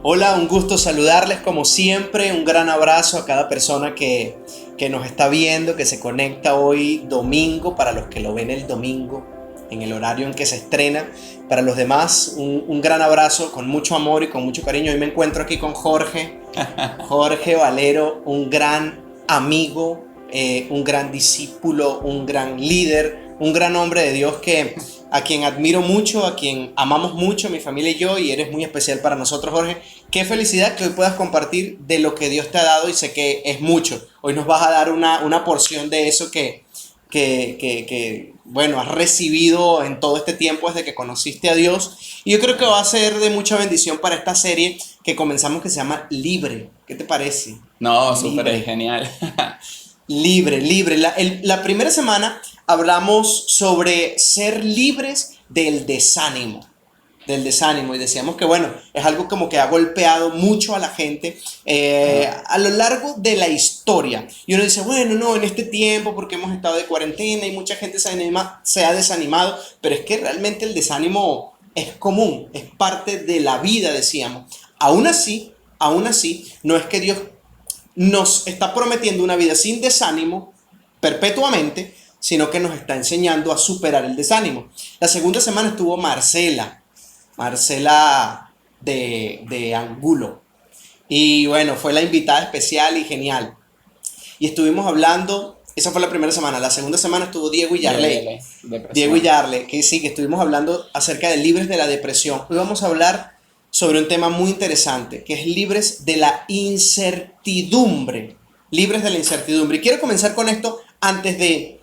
Hola, un gusto saludarles como siempre, un gran abrazo a cada persona que nos está viendo, que se conecta hoy domingo, para los que lo ven el domingo, en el horario en que se estrena. Para los demás, un gran abrazo con mucho amor y con mucho cariño. Hoy me encuentro aquí con Jorge Valero, un gran amigo, un gran discípulo, un gran líder, un gran hombre de Dios a quien admiro mucho, a quien amamos mucho, mi familia y yo, y eres muy especial para nosotros, Jorge. Qué felicidad que hoy puedas compartir de lo que Dios te ha dado y sé que es mucho. Hoy nos vas a dar una porción de eso bueno, has recibido en todo este tiempo desde que conociste a Dios. Y yo creo que va a ser de mucha bendición para esta serie que comenzamos, que se llama Libre. ¿Qué te parece? No, súper Libre. genial. Libre, libre. La primera semana hablamos sobre ser libres del desánimo. Del desánimo. Y decíamos que, bueno, es algo como que ha golpeado mucho a la gente Ajá. a lo largo de la historia. Y uno dice, bueno, no, en este tiempo, porque hemos estado de cuarentena y mucha gente se ha desanimado. Pero es que realmente el desánimo es común, es parte de la vida, decíamos. Aún así, no es que Dios nos está prometiendo una vida sin desánimo perpetuamente, sino que nos está enseñando a superar el desánimo. La segunda semana estuvo Marcela de Angulo. Y bueno, fue la invitada especial y genial. Y estuvimos hablando, esa fue la primera semana. La segunda semana estuvo Diego y Yarley. Dele, Diego y depresión. Yarle, que sí, que estuvimos hablando acerca de libres de la depresión. Hoy vamos a hablar sobre un tema muy interesante, que es libres de la incertidumbre. Libres de la incertidumbre. Y quiero comenzar con esto antes de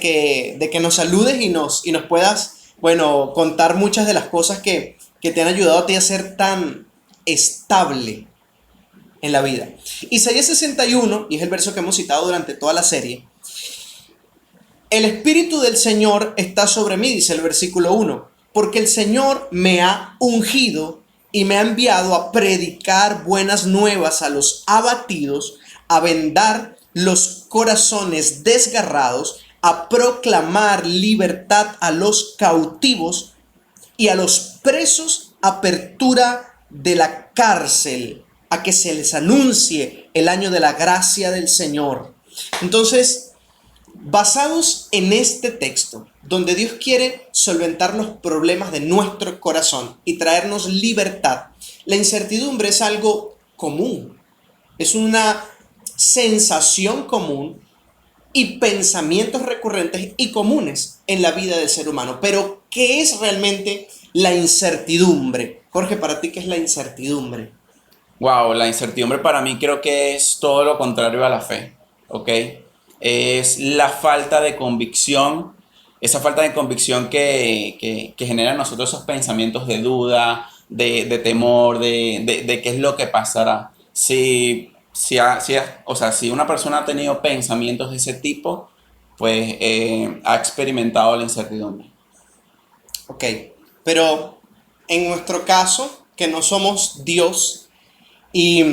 que nos saludes y nos puedas, bueno, contar muchas de las cosas que te han ayudado a ti a ser tan estable en la vida. Isaías 61, y es el verso que hemos citado durante toda la serie. El Espíritu del Señor está sobre mí, dice el versículo 1, porque el Señor me ha ungido y me ha enviado a predicar buenas nuevas a los abatidos, a vendar los corazones desgarrados, a proclamar libertad a los cautivos y a los presos apertura de la cárcel, a que se les anuncie el año de la gracia del Señor. Entonces, basados en este texto, donde Dios quiere solventar los problemas de nuestro corazón y traernos libertad, la incertidumbre es algo común, es una sensación común y pensamientos recurrentes y comunes en la vida del ser humano. Pero, ¿qué es realmente la incertidumbre? Jorge, para ti, ¿qué es la incertidumbre? Wow, la incertidumbre para mí creo que es todo lo contrario a la fe, ¿ok? Es la falta de convicción, esa falta de convicción que genera en nosotros esos pensamientos de duda, de temor, de qué es lo que pasará. O sea, si una persona ha tenido pensamientos de ese tipo, pues ha experimentado la incertidumbre. Ok, pero en nuestro caso, que no somos Dios y,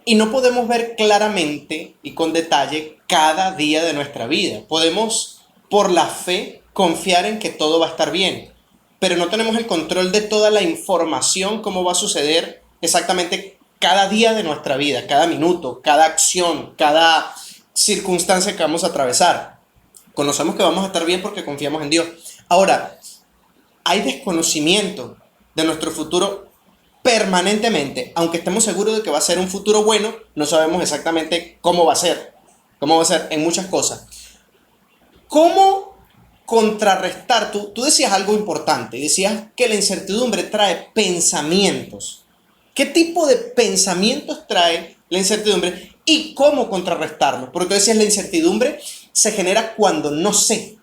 y no podemos ver claramente y con detalle cada día de nuestra vida. Podemos, por la fe, confiar en que todo va a estar bien, pero no tenemos el control de toda la información, cómo va a suceder exactamente cada día de nuestra vida, cada minuto, cada acción, cada circunstancia que vamos a atravesar. Conocemos que vamos a estar bien porque confiamos en Dios. Ahora, hay desconocimiento de nuestro futuro permanentemente. Aunque estemos seguros de que va a ser un futuro bueno, no sabemos exactamente cómo va a ser. Cómo va a ser en muchas cosas. ¿Cómo contrarrestar? Tú decías algo importante. Decías que la incertidumbre trae pensamientos. ¿Qué tipo de pensamientos trae la incertidumbre y cómo contrarrestarlos? Porque tú decías la incertidumbre se genera cuando no sé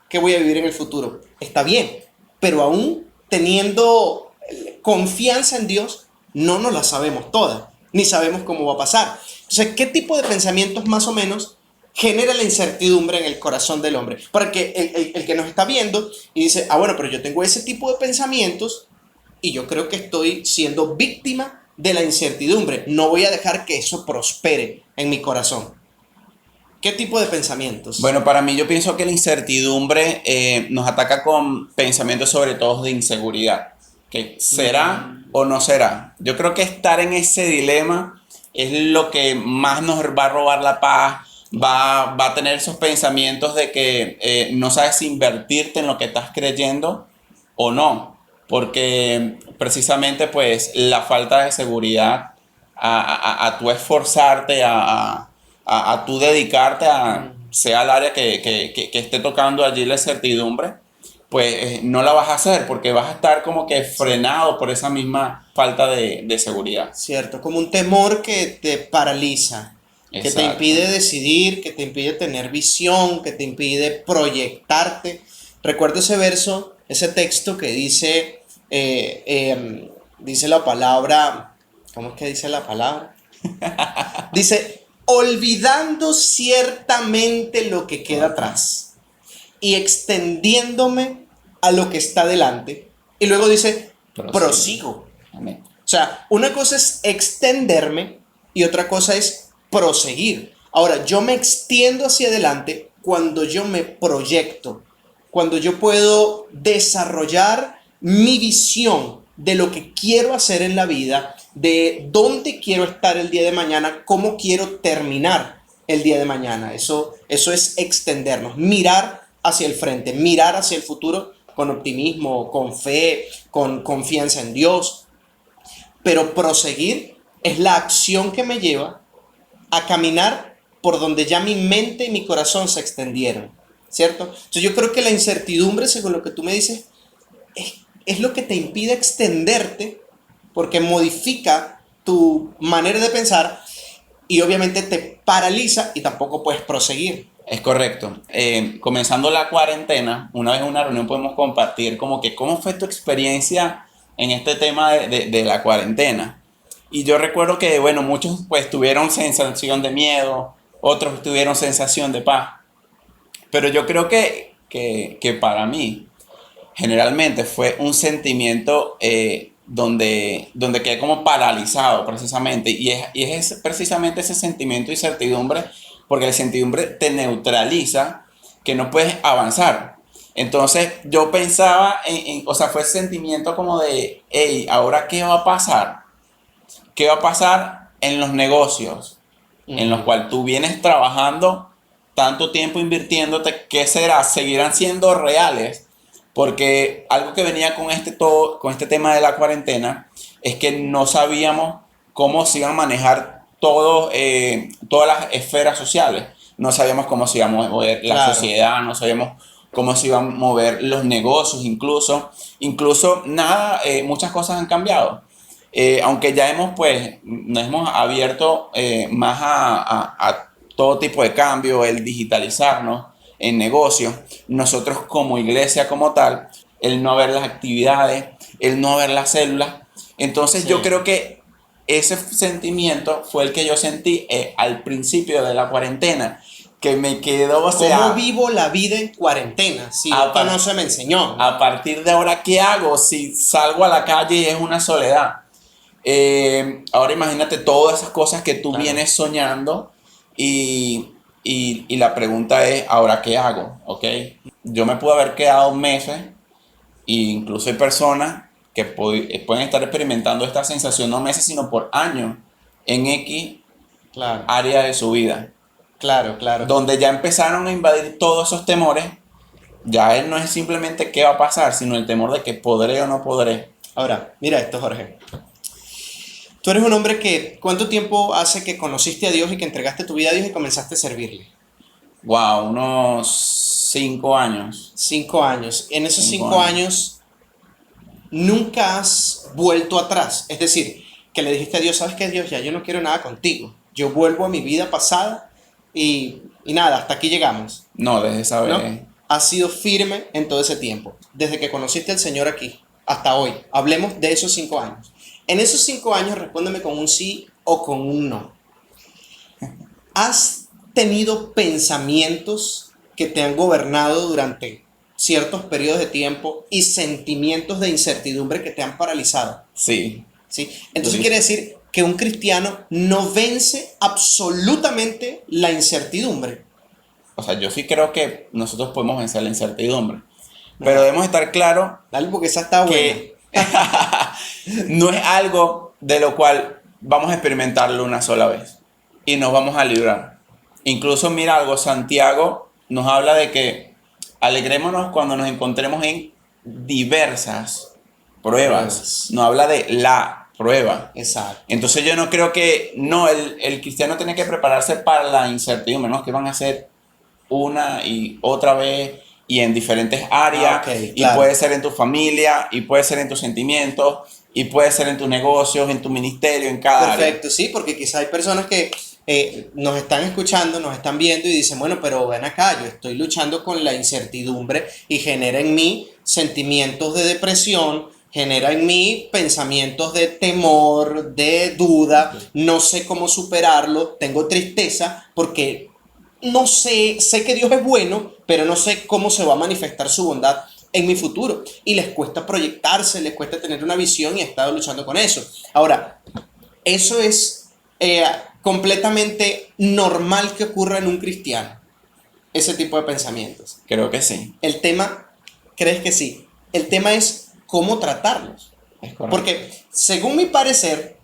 qué voy a vivir en el futuro. Está bien, pero aún teniendo confianza en Dios, no nos la sabemos todas, ni sabemos cómo va a pasar. Entonces, ¿qué tipo de pensamientos más o menos genera la incertidumbre en el corazón del hombre? Para que el que nos está viendo y dice, ah, bueno, pero yo tengo ese tipo de pensamientos y yo creo que estoy siendo víctima de la incertidumbre. No voy a dejar que eso prospere en mi corazón. ¿Qué tipo de pensamientos? Bueno, para mí yo pienso que la incertidumbre nos ataca con pensamientos sobre todo de inseguridad. que será o no será. Yo creo que estar en ese dilema es lo que más nos va a robar la paz, va a tener esos pensamientos de que no sabes si invertirte en lo que estás creyendo o no, porque precisamente pues la falta de seguridad a tú esforzarte, a tú dedicarte a sea el área que esté tocando allí la certidumbre, pues no la vas a hacer porque vas a estar como que frenado por esa misma falta de seguridad. Cierto, como un temor que te paraliza, que te Exacto. impide decidir, que te impide tener visión, que te impide proyectarte. Recuerdo ese verso, ese texto que dice, dice la palabra, ¿cómo es que dice la palabra? Dice, olvidando ciertamente lo que queda atrás y extendiéndome a lo que está delante. Y luego dice, prosigo. Amén. O sea, una cosa es extenderme y otra cosa es proseguir. Ahora, yo me extiendo hacia adelante cuando yo me proyecto, cuando yo puedo desarrollar mi visión de lo que quiero hacer en la vida, de dónde quiero estar el día de mañana, cómo quiero terminar el día de mañana. Eso es extendernos, mirar hacia el frente, mirar hacia el futuro con optimismo, con fe, con confianza en Dios. Pero proseguir es la acción que me lleva a caminar por donde ya mi mente y mi corazón se extendieron, ¿cierto? Entonces yo creo que la incertidumbre, según lo que tú me dices, es lo que te impide extenderte porque modifica tu manera de pensar y obviamente te paraliza y tampoco puedes proseguir. Es correcto. Comenzando la cuarentena, una vez en una reunión podemos compartir como que cómo fue tu experiencia en este tema de la cuarentena. Y yo recuerdo que, bueno, muchos pues tuvieron sensación de miedo, otros tuvieron sensación de paz. Pero yo creo que para mí generalmente fue un sentimiento donde quedé como paralizado precisamente. Y es precisamente ese sentimiento de incertidumbre, porque la incertidumbre te neutraliza, que no puedes avanzar. Entonces yo pensaba o sea, fue ese sentimiento como de, hey, ¿ahora qué va a pasar? ¿Qué va a pasar en los negocios en los cuales tú vienes trabajando tanto tiempo invirtiéndote? ¿Qué será? ¿Seguirán siendo reales? Porque algo que venía con este tema de la cuarentena es que no sabíamos cómo se iban a manejar todas las esferas sociales. No sabíamos cómo se iba a mover la Claro. sociedad, no sabíamos cómo se iban a mover los negocios, incluso nada, muchas cosas han cambiado. Aunque ya nos hemos abierto más a todo tipo de cambio, el digitalizarnos en negocios, nosotros como iglesia como tal, el no ver las actividades, el no ver las células. Entonces Sí. yo creo que ese sentimiento fue el que yo sentí al principio de la cuarentena, que me quedó, o sea, ¿Cómo vivo la vida en cuarentena? Si esto no se me enseñó. a partir de ahora, ¿qué hago si salgo a la calle y es una soledad? Ahora imagínate todas esas cosas que tú Claro. vienes soñando y la pregunta es, ¿ahora qué hago? ¿Ok? Yo me pude haber quedado meses e incluso hay personas que pueden estar experimentando esta sensación no meses, sino por años en X Claro, área de su vida, claro, claro. donde ya empezaron a invadir todos esos temores. Ya él no es simplemente qué va a pasar, sino el temor de que podré o no podré. Ahora, mira esto, Jorge. Tú eres un hombre que, ¿cuánto tiempo hace que conociste a Dios y que entregaste tu vida a Dios y comenzaste a servirle? Wow, unos 5 años. 5 años. En esos 5 5 años. años nunca has vuelto atrás. Es decir, que le dijiste a Dios, ¿sabes qué, Dios? Ya yo no quiero nada contigo. Yo vuelvo a mi vida pasada y nada, hasta aquí llegamos. No, desde esa vez. ¿No? Has sido firme en todo ese tiempo. Desde que conociste al Señor aquí hasta hoy. Hablemos de esos 5 años. En esos 5 años, respóndeme con un sí o con un no. ¿Has tenido pensamientos que te han gobernado durante ciertos periodos de tiempo y sentimientos de incertidumbre que te han paralizado? Sí. ¿Sí? Entonces Sí. quiere decir que un cristiano no vence absolutamente la incertidumbre. O sea, yo sí creo que nosotros podemos vencer la incertidumbre. Pero debemos estar claros Dale, porque esa está buena. no es algo de lo cual vamos a experimentarlo una sola vez y nos vamos a librar. Incluso mira algo, Santiago nos habla de que alegrémonos cuando nos encontremos en diversas pruebas. Nos habla de la prueba. Exacto. Entonces yo no creo que, no, el cristiano tiene que prepararse para la incertidumbre, ¿no? Que van a hacer una y otra vez y en diferentes áreas, Ok, y claro. puede ser en tu familia, y puede ser en tus sentimientos, y puede ser en tus negocios, en tu ministerio, en cada área. Perfecto, sí, porque quizá hay personas que nos están escuchando, nos están viendo y dicen, bueno, pero ven acá, yo estoy luchando con la incertidumbre y genera en mí sentimientos de depresión, genera en mí pensamientos de temor, de duda, no sé cómo superarlo, tengo tristeza porque no sé, sé que Dios es bueno, pero no sé cómo se va a manifestar su bondad en mi futuro. Y les cuesta proyectarse, les cuesta tener una visión y he estado luchando con eso. Ahora, eso es completamente normal que ocurra en un cristiano, ese tipo de pensamientos. Creo que sí, El tema, ¿crees que sí? El tema es cómo tratarlos. es correcto. Porque según mi parecer,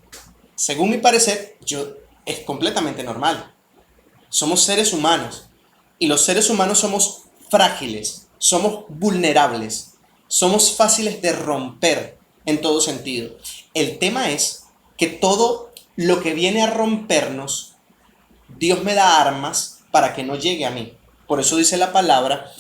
yo es completamente normal. Somos seres humanos y los seres humanos somos frágiles, somos vulnerables, somos fáciles de romper en todo sentido. El tema es que todo lo que viene a rompernos, Dios me da armas para que no llegue a mí. Por eso dice la palabra,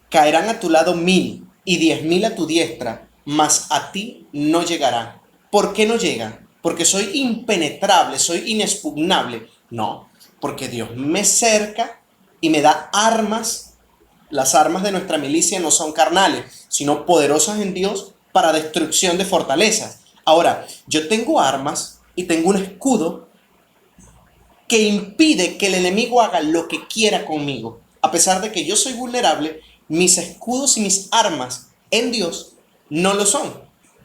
caerán a tu lado 1000 y 10.000 a tu diestra, mas a ti no llegarán. ¿Por qué no llegan? Porque soy impenetrable, soy inexpugnable. No, porque Dios me cerca y me da armas. Las armas de nuestra milicia no son carnales, sino poderosas en Dios para destrucción de fortalezas. Ahora, yo tengo armas y tengo un escudo que impide que el enemigo haga lo que quiera conmigo. A pesar de que yo soy vulnerable, mis escudos y mis armas en Dios no lo son.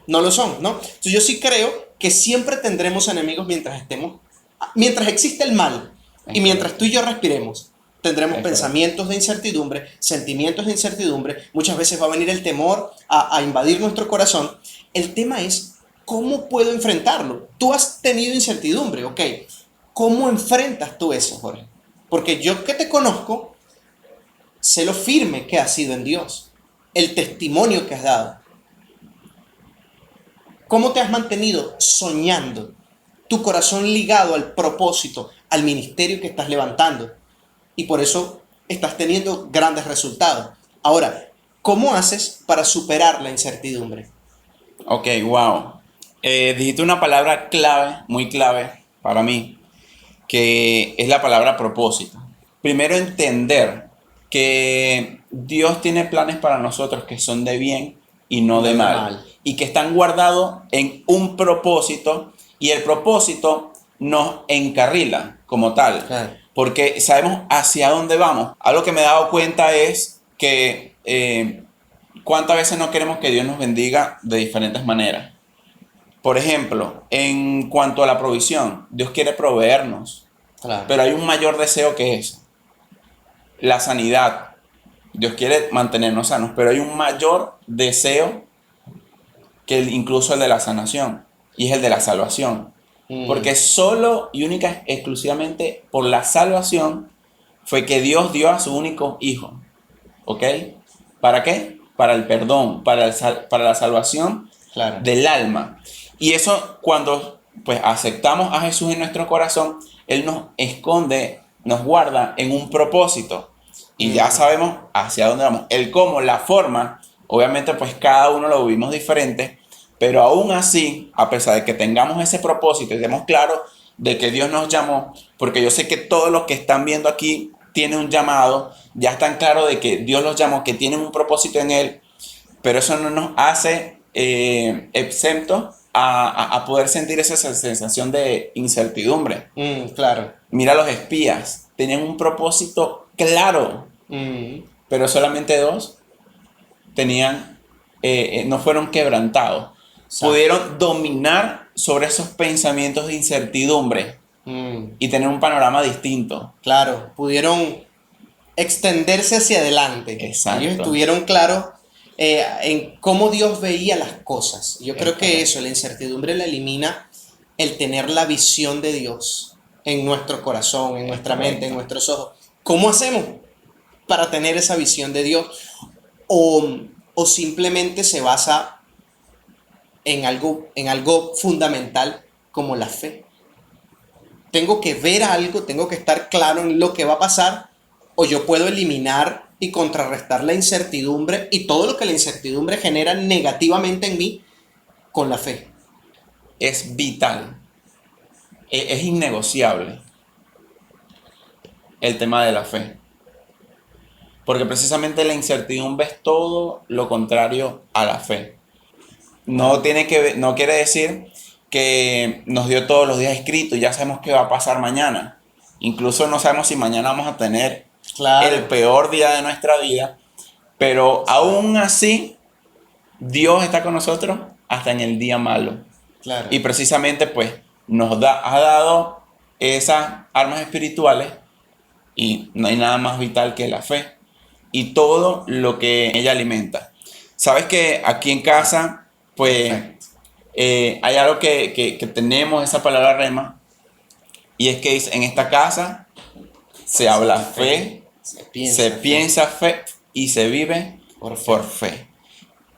No lo son, ¿no? Entonces yo sí creo que siempre tendremos enemigos mientras existe el mal y mientras tú y yo respiremos. Tendremos pensamientos de incertidumbre, sentimientos de incertidumbre. Muchas veces va a venir el temor a invadir nuestro corazón. El tema es, ¿cómo puedo enfrentarlo? Tú has tenido incertidumbre, ok. ¿Cómo enfrentas tú eso, Jorge? Porque yo que te conozco, sé lo firme que has sido en Dios, el testimonio que has dado. ¿Cómo te has mantenido soñando? Tu corazón ligado al propósito, al ministerio que estás levantando. Y por eso estás teniendo grandes resultados. Ahora, ¿cómo haces para superar la incertidumbre? Ok, wow. Dijiste una palabra clave, muy clave para mí, que es la palabra propósito. Primero, entender que Dios tiene planes para nosotros que son de bien y no de mal, y que están guardados en un propósito, y el propósito nos encarrila como tal, Claro. porque sabemos hacia dónde vamos. Algo que me he dado cuenta es que cuántas veces no queremos que Dios nos bendiga de diferentes maneras. Por ejemplo, en cuanto a la provisión, Dios quiere proveernos, Claro. pero hay un mayor deseo que es la sanidad. Dios quiere mantenernos sanos, pero hay un mayor deseo que incluso el de la sanación, y es el de la salvación. Porque solo y única, exclusivamente por la salvación fue que Dios dio a su único hijo. ¿Ok? ¿Para qué? Para el perdón, para la salvación Claro. del alma. Y eso, cuando pues aceptamos a Jesús en nuestro corazón, Él nos esconde, nos guarda en un propósito. Y ya sabemos hacia dónde vamos. El cómo, la forma, obviamente pues cada uno lo vivimos diferente, pero aún así, a pesar de que tengamos ese propósito y estemos claros de que Dios nos llamó, porque yo sé que todos los que están viendo aquí tienen un llamado, ya están claros de que Dios los llamó, que tienen un propósito en Él, pero eso no nos hace exentos a poder sentir esa sensación de incertidumbre. Claro. Mira, los espías tenían un propósito claro, pero solamente dos tenían, no fueron quebrantados. Exacto. Pudieron dominar sobre esos pensamientos de incertidumbre y tener un panorama distinto. Claro, pudieron extenderse hacia adelante. Exacto. Ellos estuvieron claros en cómo Dios veía las cosas. Yo creo que eso, la incertidumbre la elimina el tener la visión de Dios en nuestro corazón, en nuestra mente, en nuestros ojos. ¿Cómo hacemos para tener esa visión de Dios? O simplemente se basa en algo fundamental como la fe. Tengo que ver algo, tengo que estar claro en lo que va a pasar, o yo puedo eliminar y contrarrestar la incertidumbre y todo lo que la incertidumbre genera negativamente en mí con la fe. Es vital, es innegociable el tema de la fe. Porque precisamente la incertidumbre es todo lo contrario a la fe. No quiere decir que nos dio todos los días escritos y ya sabemos qué va a pasar mañana. Incluso no sabemos si mañana vamos a tener el peor día de nuestra vida. Pero aún así, Dios está con nosotros hasta en el día malo. Claro. Y precisamente pues ha dado esas armas espirituales y no hay nada más vital que la fe y todo lo que ella alimenta. Sabes que aquí en casa pues hay algo que tenemos, esa palabra rema, y es que en esta casa se habla fe, se piensa fe y se vive por fe.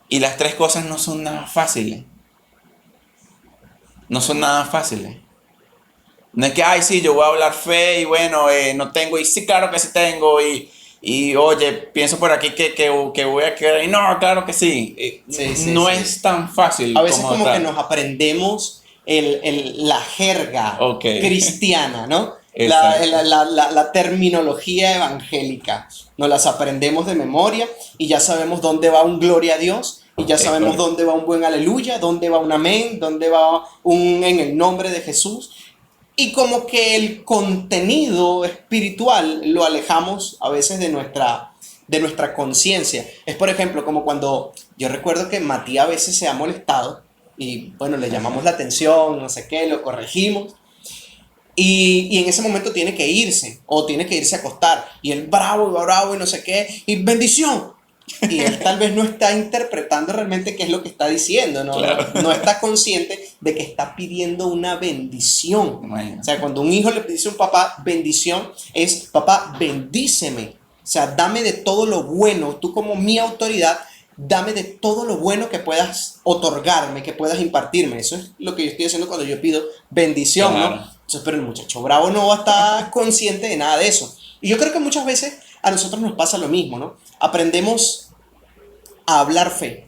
Y las tres cosas no son nada fáciles. No son nada fáciles. No es que, ay, sí, yo voy a hablar fe y bueno, no tengo, y sí, claro que sí tengo, y oye, pienso por aquí que voy a quedar, y no, claro que sí. No es tan fácil. A veces como que nos aprendemos la jerga cristiana, ¿no? La terminología evangélica. Nos las aprendemos de memoria y ya sabemos dónde va un gloria a Dios. Y ya sabemos dónde va un buen aleluya, dónde va un amén, dónde va un en el nombre de Jesús. Y como que el contenido espiritual lo alejamos a veces de nuestra conciencia. Es por ejemplo como cuando yo recuerdo que Matías a veces se ha molestado y bueno, le llamamos la atención, no sé qué, lo corregimos. Y en ese momento tiene que irse o tiene que irse a acostar. Y él bravo y no sé qué, y bendición. Y él tal vez no está interpretando realmente qué es lo que está diciendo, ¿no? Claro. No está consciente de que está pidiendo una bendición. Bueno. O sea, cuando un hijo le dice a un papá bendición, es papá, bendíceme. O sea, dame de todo lo bueno. Tú como mi autoridad, dame de todo lo bueno que puedas otorgarme, que puedas impartirme. Eso es lo que yo estoy haciendo cuando yo pido bendición, claro. ¿No? Entonces, pero el muchacho bravo no va a estar consciente de nada de eso. Y yo creo que muchas veces a nosotros nos pasa lo mismo, ¿no? Aprendemos a hablar fe.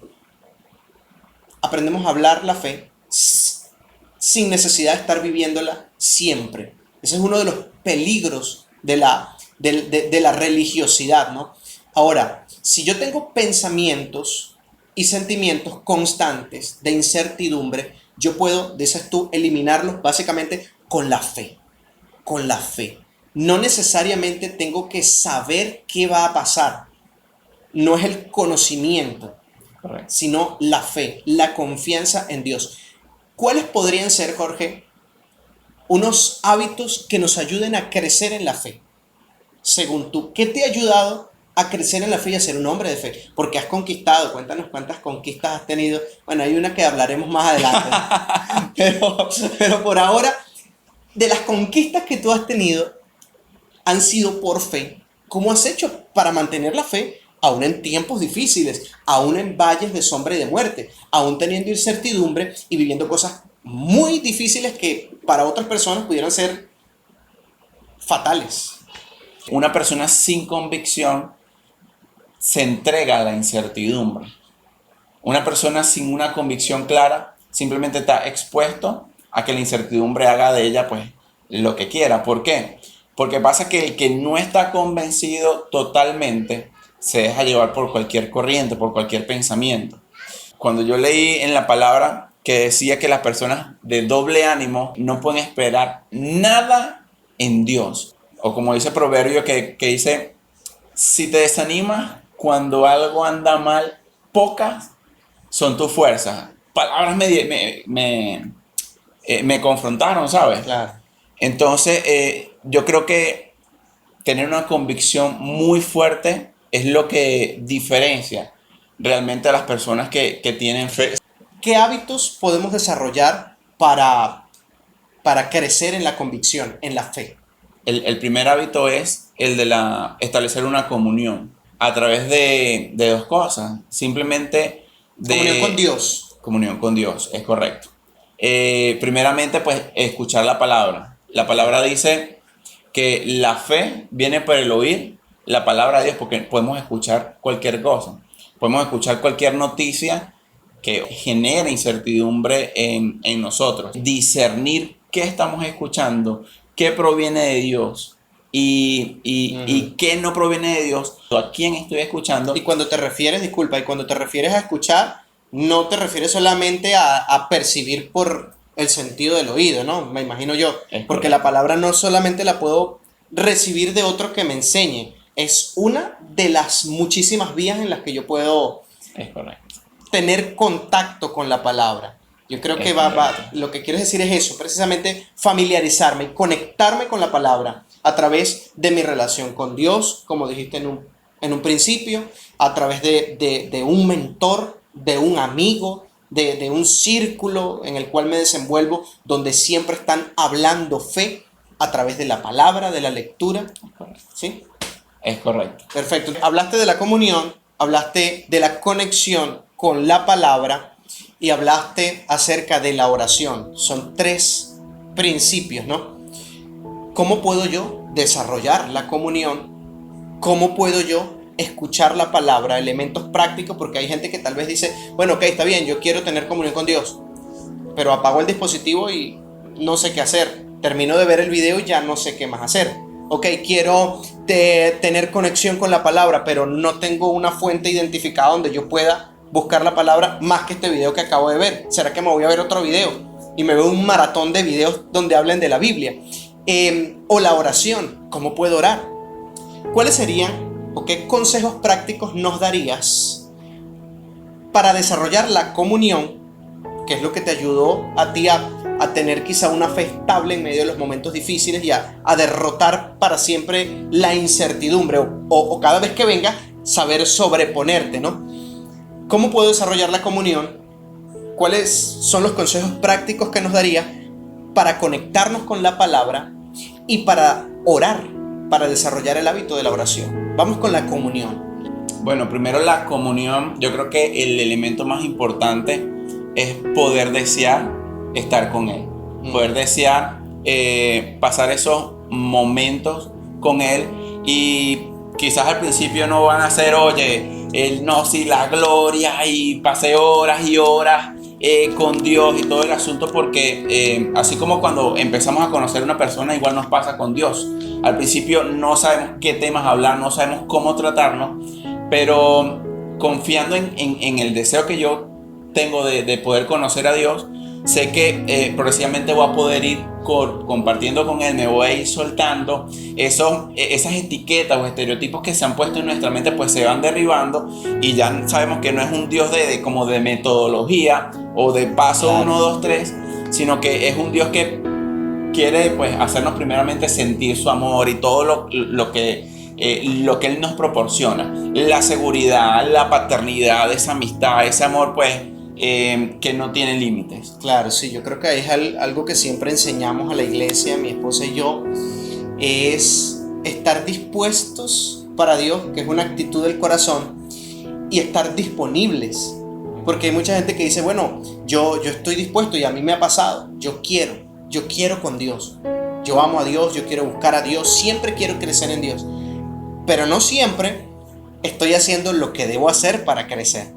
Aprendemos a hablar la fe sin necesidad de estar viviéndola siempre. Ese es uno de los peligros de la religiosidad, ¿no? Ahora, si yo tengo pensamientos y sentimientos constantes de incertidumbre, yo puedo, dices tú, eliminarlos básicamente con la fe. Con la fe. No necesariamente tengo que saber qué va a pasar. No es el conocimiento, correcto, sino la fe, la confianza en Dios. ¿Cuáles podrían ser, Jorge, unos hábitos que nos ayuden a crecer en la fe? Según tú, ¿qué te ha ayudado a crecer en la fe y a ser un hombre de fe? Porque has conquistado, cuéntanos cuántas conquistas has tenido. Bueno, hay una que hablaremos más adelante. pero por ahora, de las conquistas que tú has tenido, han sido por fe. ¿Cómo has hecho para mantener la fe aún en tiempos difíciles, aún en valles de sombra y de muerte, aún teniendo incertidumbre y viviendo cosas muy difíciles que para otras personas pudieran ser fatales? Una persona sin convicción se entrega a la incertidumbre. Una persona sin una convicción clara simplemente está expuesto a que la incertidumbre haga de ella pues lo que quiera. ¿Por qué? Porque pasa que el que no está convencido totalmente se deja llevar por cualquier corriente, por cualquier pensamiento. Cuando yo leí en la palabra que decía que las personas de doble ánimo no pueden esperar nada en Dios. O como dice Proverbio que dice, si te desanimas cuando algo anda mal, pocas son tus fuerzas. Palabras me confrontaron, ¿sabes? Claro. Entonces, yo creo que tener una convicción muy fuerte es lo que diferencia realmente a las personas que tienen fe. ¿Qué hábitos podemos desarrollar para crecer en la convicción, en la fe? El primer hábito es el de establecer una comunión a través de dos cosas. Simplemente Comunión con Dios. comunión con Dios, es correcto. Primeramente, pues, escuchar la palabra. La palabra dice que la fe viene por el oír la palabra de Dios, porque podemos escuchar cualquier cosa. Podemos escuchar cualquier noticia que genera incertidumbre en nosotros. Discernir qué estamos escuchando, qué proviene de Dios y qué no proviene de Dios, a quién estoy escuchando. Y cuando te refieres, disculpa, y cuando te refieres a escuchar, no te refieres solamente a percibir por el sentido del oído, ¿no? Me imagino yo. Es Porque correcto. la palabra no solamente la puedo recibir de otro que me enseñe, es una de las muchísimas vías en las que yo puedo Es correcto. tener contacto con la palabra. Yo creo que lo que quieres decir es eso, precisamente familiarizarme y conectarme con la palabra a través de mi relación con Dios, como dijiste en un principio, a través de un mentor, de un amigo, de un círculo en el cual me desenvuelvo, donde siempre están hablando fe a través de la palabra, de la lectura. Es correcto. ¿Sí? Es correcto. Perfecto. Hablaste de la comunión, hablaste de la conexión con la palabra y hablaste acerca de la oración. Son 3 principios, ¿no? ¿Cómo puedo yo desarrollar la comunión? ¿Cómo puedo yo escuchar la palabra? Elementos prácticos, porque hay gente que tal vez dice, bueno, ok, está bien, yo quiero tener comunión con Dios, pero apago el dispositivo y no sé qué hacer. Termino de ver el video y ya no sé qué más hacer. Ok, quiero tener conexión con la palabra, pero no tengo una fuente identificada donde yo pueda buscar la palabra más que este video que acabo de ver. ¿Será que me voy a ver otro video? Y me veo un maratón de videos donde hablen de la Biblia. O la oración, ¿cómo puedo orar? ¿Cuáles serían o qué consejos prácticos nos darías para desarrollar la comunión, que es lo que te ayudó a ti a tener quizá una fe estable en medio de los momentos difíciles y a derrotar para siempre la incertidumbre o cada vez que venga saber sobreponerte, ¿no? ¿Cómo puedo desarrollar la comunión? ¿Cuáles son los consejos prácticos que nos daría para conectarnos con la palabra y para orar, para desarrollar el hábito de la oración? Vamos con la comunión. Bueno, primero la comunión. Yo creo que el elemento más importante es poder desear estar con Él. Poder desear pasar esos momentos con Él. Y quizás al principio no van a ser, oye, no, sí, la gloria y pasé horas y horas con Dios y todo el asunto, porque así como cuando empezamos a conocer a una persona, igual nos pasa con Dios. Al principio no sabemos qué temas hablar, no sabemos cómo tratarnos, pero confiando en el deseo que yo tengo de poder conocer a Dios, sé que progresivamente voy a poder ir compartiendo con Él, me voy a ir soltando esas etiquetas o estereotipos que se han puesto en nuestra mente, pues se van derribando y ya sabemos que no es un Dios como de metodología o de paso 1, 2, 3, sino que es un Dios que quiere, pues, hacernos primeramente sentir su amor y todo lo que Él nos proporciona, la seguridad, la paternidad, esa amistad, ese amor, pues, que no tiene límites. Claro, sí, yo creo que es algo que siempre enseñamos a la iglesia, mi esposa y yo, es estar dispuestos para Dios, que es una actitud del corazón, y estar disponibles. Porque hay mucha gente que dice, bueno, yo estoy dispuesto y a mí me ha pasado, yo quiero con Dios, yo amo a Dios, yo quiero buscar a Dios, siempre quiero crecer en Dios, pero no siempre estoy haciendo lo que debo hacer para crecer.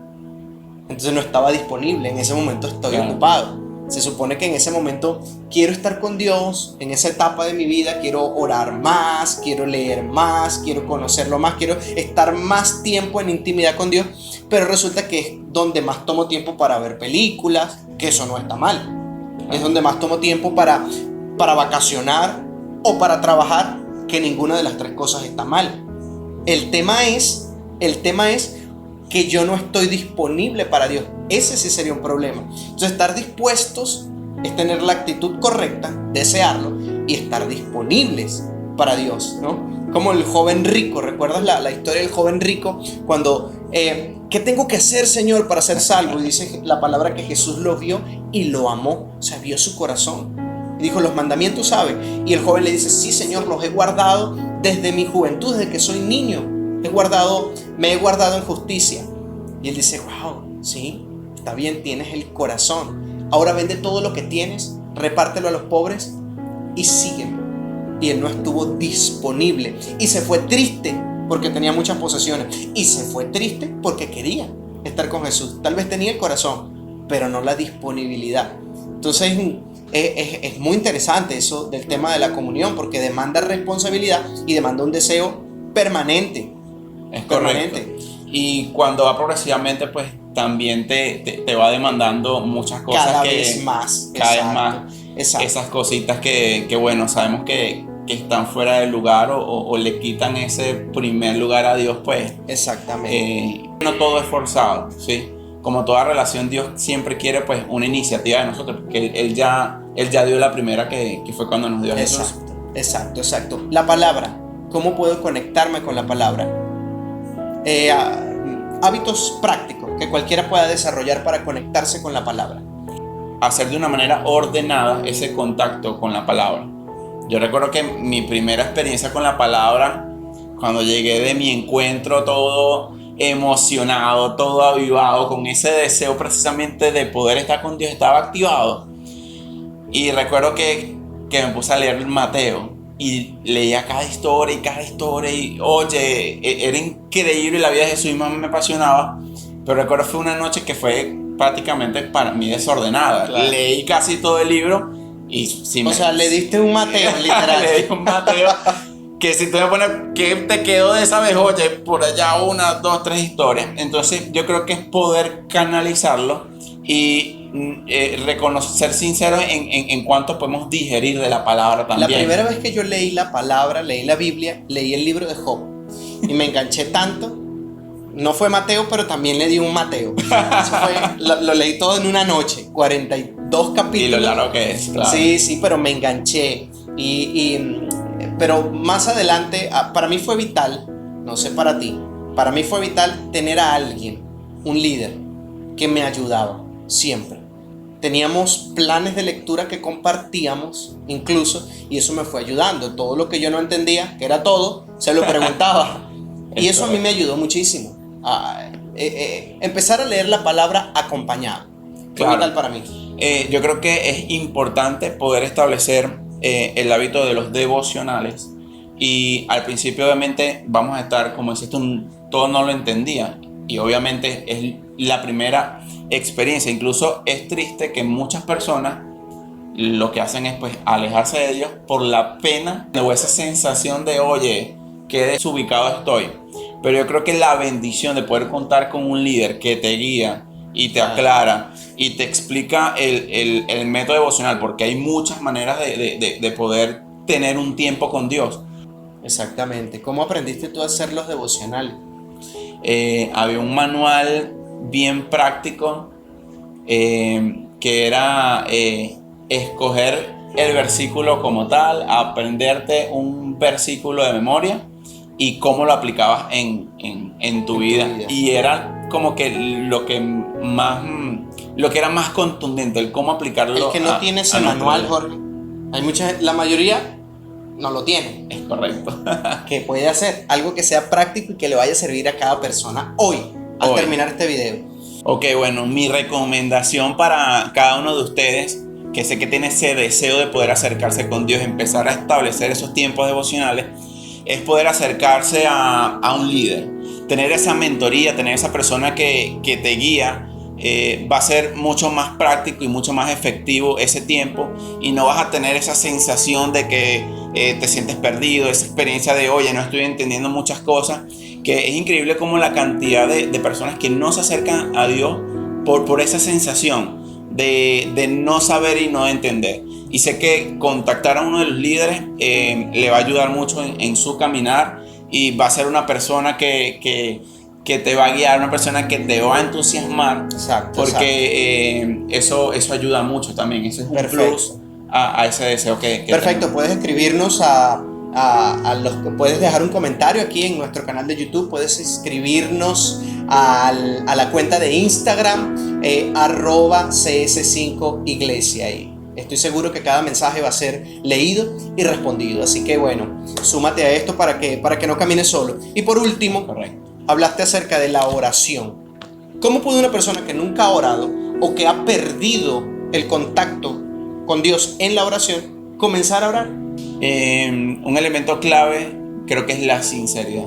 Entonces no estaba disponible, en ese momento estoy ocupado. Se supone que en ese momento quiero estar con Dios, en esa etapa de mi vida quiero orar más, quiero leer más, quiero conocerlo más, quiero estar más tiempo en intimidad con Dios, pero resulta que es donde más tomo tiempo para ver películas, que eso no está mal. Es donde más tomo tiempo para vacacionar o para trabajar, que ninguna de las 3 cosas está mal. El tema es que yo no estoy disponible para Dios. Ese sí sería un problema. Entonces, estar dispuestos es tener la actitud correcta, desearlo y estar disponibles para Dios, ¿no? Como el joven rico. ¿Recuerdas la historia del joven rico? Cuando, ¿qué tengo que hacer, Señor, para ser salvo? Y dice la palabra que Jesús lo vio y lo amó. O sea, vio su corazón. Y dijo, los mandamientos sabe. Y el joven le dice, sí, Señor, los he guardado desde mi juventud, desde que soy niño. Me he guardado en justicia. Y él dice, wow, sí, está bien, tienes el corazón. Ahora vende todo lo que tienes, repártelo a los pobres y sígueme. Y él no estuvo disponible. Y se fue triste porque tenía muchas posesiones. Y se fue triste porque quería estar con Jesús. Tal vez tenía el corazón, pero no la disponibilidad. Entonces es muy interesante eso del tema de la comunión, porque demanda responsabilidad y demanda un deseo permanente. Es correcto. Y cuando va progresivamente, pues también te va demandando muchas cosas. Cada vez más. Exacto. Esas cositas que bueno, sabemos que están fuera del lugar o le quitan ese primer lugar a Dios, pues. Exactamente. No todo es forzado, ¿sí? Como toda relación, Dios siempre quiere pues una iniciativa de nosotros, porque Él ya dio la primera que fue cuando nos dio a Jesús. Exacto. La palabra, ¿cómo puedo conectarme con la palabra? Hábitos prácticos que cualquiera pueda desarrollar para conectarse con la palabra. Hacer de una manera ordenada ese contacto con la palabra. Yo recuerdo que mi primera experiencia con la palabra, cuando llegué de mi encuentro todo emocionado, todo avivado, con ese deseo precisamente de poder estar con Dios, estaba activado. Y recuerdo que me puse a leer Mateo y leía cada historia y oye, era increíble la vida de Jesús y más me apasionaba. Pero recuerdo fue una noche que fue prácticamente para mí desordenada. Claro. Leí casi todo el libro y sí o sea, le diste un Mateo, literal. Le di un Mateo. Que si tú me pones, ¿qué te quedó de esa vez? Oye, por allá 1, 2, 3 historias. Entonces yo creo que es poder canalizarlo y ser sinceros en cuánto podemos digerir de la palabra también. La primera vez que yo leí la palabra, leí la Biblia, leí el libro de Job y me enganché tanto. No fue Mateo, pero también le di un Mateo. Lo leí todo en una noche, 42 capítulos. Y lo largo que es, claro. Sí, pero me enganché. Pero más adelante, para mí fue vital, no sé para ti, para mí fue vital tener a alguien, un líder, que me ayudaba siempre. Teníamos planes de lectura que compartíamos incluso, y eso me fue ayudando. Todo lo que yo no entendía, que era todo, se lo preguntaba. Y eso a mí me ayudó muchísimo a empezar a leer la palabra acompañado. Fue vital para mí. Yo creo que es importante poder establecer el hábito de los devocionales. Y al principio obviamente vamos a estar, como dices tú, todo no lo entendía. Y obviamente es la primera experiencia. Incluso es triste que muchas personas lo que hacen es pues alejarse de Dios por la pena o esa sensación de, oye, qué desubicado estoy. Pero yo creo que la bendición de poder contar con un líder que te guía y te aclara y te explica el método devocional, porque hay muchas maneras de poder tener un tiempo con Dios. Exactamente. ¿Cómo aprendiste tú a hacer los devocionales? Había un manual bien práctico que era escoger el versículo como tal, aprenderte un versículo de memoria y cómo lo aplicabas en tu vida. Y era como que lo que era más contundente, el cómo aplicarlo. El que no tiene ese manual, Jorge, la mayoría no lo tiene. Es correcto. Que puede hacer algo que sea práctico y que le vaya a servir a cada persona hoy, al terminar este video. Ok, bueno, mi recomendación para cada uno de ustedes, que sé que tiene ese deseo de poder acercarse con Dios, empezar a establecer esos tiempos devocionales, es poder acercarse a un líder, tener esa mentoría, tener esa persona que te guía. Va a ser mucho más práctico y mucho más efectivo ese tiempo, y no vas a tener esa sensación de que te sientes perdido, esa experiencia de, oye, no estoy entendiendo muchas cosas, que es increíble como la cantidad de personas que no se acercan a Dios por esa sensación de no saber y no entender. Y sé que contactar a uno de los líderes le va a ayudar mucho en su caminar, y va a ser una persona que te va a guiar, una persona que te va a entusiasmar. Exacto. Porque eso ayuda mucho también. Eso es un plus a ese deseo que perfecto, tenemos. Puedes escribirnos a puedes dejar un comentario aquí en nuestro canal de YouTube, puedes escribirnos a la cuenta de Instagram, @cs5iglesia. Y estoy seguro que cada mensaje va a ser leído y respondido. Así que bueno, súmate a esto para que no camines solo. Y por último, Correcto. hablaste acerca de la oración. ¿Cómo puede una persona que nunca ha orado o que ha perdido el contacto con Dios en la oración comenzar a orar? Un elemento clave creo que es la sinceridad.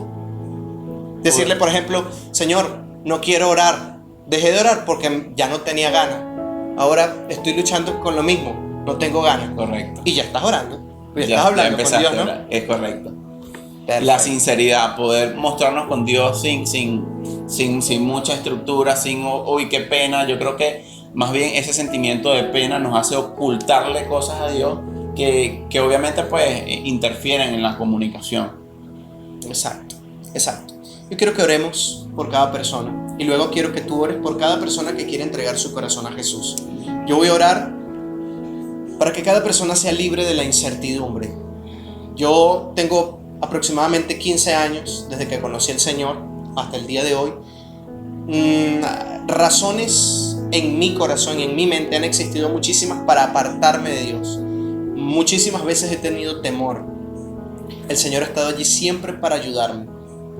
Decirle, por ejemplo, Señor, no quiero orar, dejé de orar porque ya no tenía ganas. Ahora estoy luchando con lo mismo, no tengo ganas. Correcto. Y ya estás orando, ya estás hablando con empezaste Dios, a ¿no? orar. Es correcto. Perfecto. La sinceridad, poder mostrarnos con Dios sin mucha estructura, uy, qué pena. Yo creo que más bien ese sentimiento de pena nos hace ocultarle cosas a Dios que obviamente pues interfieren en la comunicación. Exacto, exacto. Yo quiero que oremos por cada persona y luego quiero que tú ores por cada persona que quiere entregar su corazón a Jesús. Yo voy a orar para que cada persona sea libre de la incertidumbre. Yo tengo aproximadamente 15 años desde que conocí al Señor hasta el día de hoy. Razones en mi corazón y en mi mente han existido muchísimas para apartarme de Dios. Muchísimas veces he tenido temor. El Señor ha estado allí siempre para ayudarme.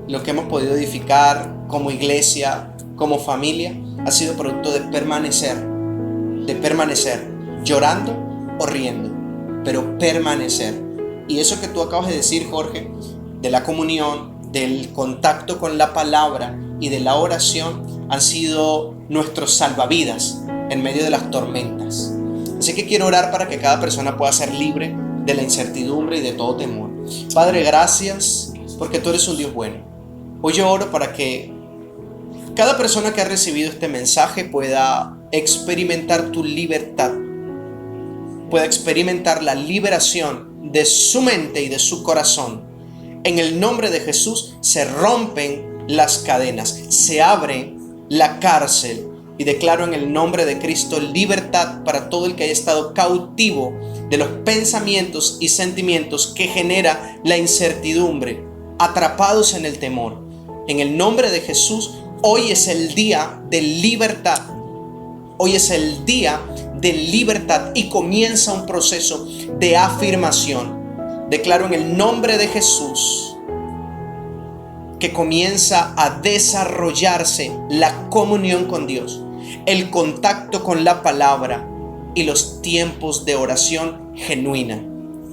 Lo que hemos podido edificar como iglesia, como familia, ha sido producto de permanecer, llorando o riendo, pero permanecer. Y eso que tú acabas de decir, Jorge, de la comunión, del contacto con la palabra y de la oración, han sido nuestros salvavidas en medio de las tormentas. Así que quiero orar para que cada persona pueda ser libre de la incertidumbre y de todo temor. Padre, gracias porque tú eres un Dios bueno. Hoy yo oro para que cada persona que ha recibido este mensaje pueda experimentar tu libertad, pueda experimentar la liberación de su mente y de su corazón. En el nombre de Jesús se rompen las cadenas, se abre la cárcel y declaro en el nombre de Cristo libertad para todo el que haya estado cautivo de los pensamientos y sentimientos que genera la incertidumbre, atrapados en el temor. En el nombre de Jesús, hoy es el día de libertad. Hoy es el día de libertad y comienza un proceso de afirmación. Declaro en el nombre de Jesús que comienza a desarrollarse la comunión con Dios, el contacto con la palabra y los tiempos de oración genuina.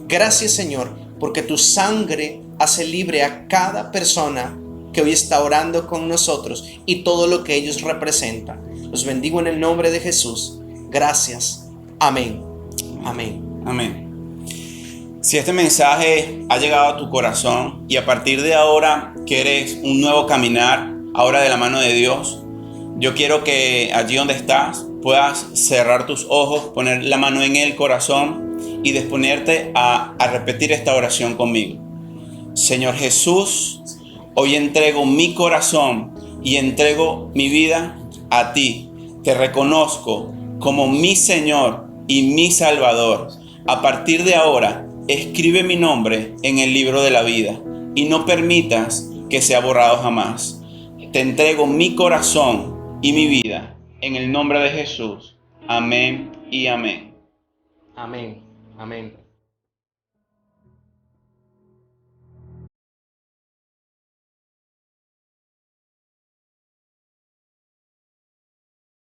Gracias, Señor, porque tu sangre hace libre a cada persona que hoy está orando con nosotros y todo lo que ellos representan. Los bendigo en el nombre de Jesús. Gracias. Amén. Amén. Amén. Si este mensaje ha llegado a tu corazón y a partir de ahora quieres un nuevo caminar, ahora de la mano de Dios, yo quiero que allí donde estás puedas cerrar tus ojos, poner la mano en el corazón y disponerte a repetir esta oración conmigo. Señor Jesús, hoy entrego mi corazón y entrego mi vida a ti. Te reconozco como mi Señor y mi Salvador. A partir de ahora, escribe mi nombre en el libro de la vida y no permitas que sea borrado jamás. Te entrego mi corazón y mi vida en el nombre de Jesús. Amén y amén. Amén. Amén.